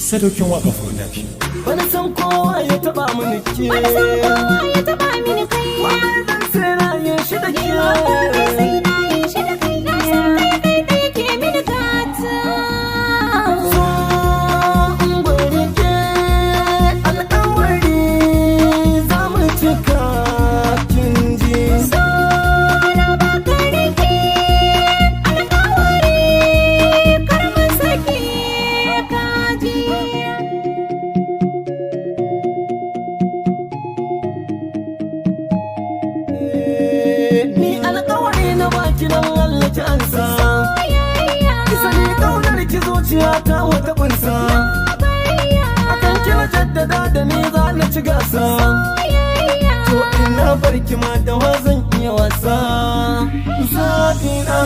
Sadaukin Waka Production. Wani san kowa ya taba mini ke, wani san kowa ya taba mini kai. wani dan sai na yin shi da ke, sai na yin shi da kai. Na san kai da yake mini gata. so in gwani ke alƙawari za mu cika kin ji. So na baka rike alƙawari kar mu sake kaji. Ni alƙawari na baki nan Allah ki ansa, kisa ni ƙaunar ki zuciya ta wata kunsa, akan kina jaddada da ni za na ci gasa. To ina barki ma da wa zan iya wasa, zaɓi na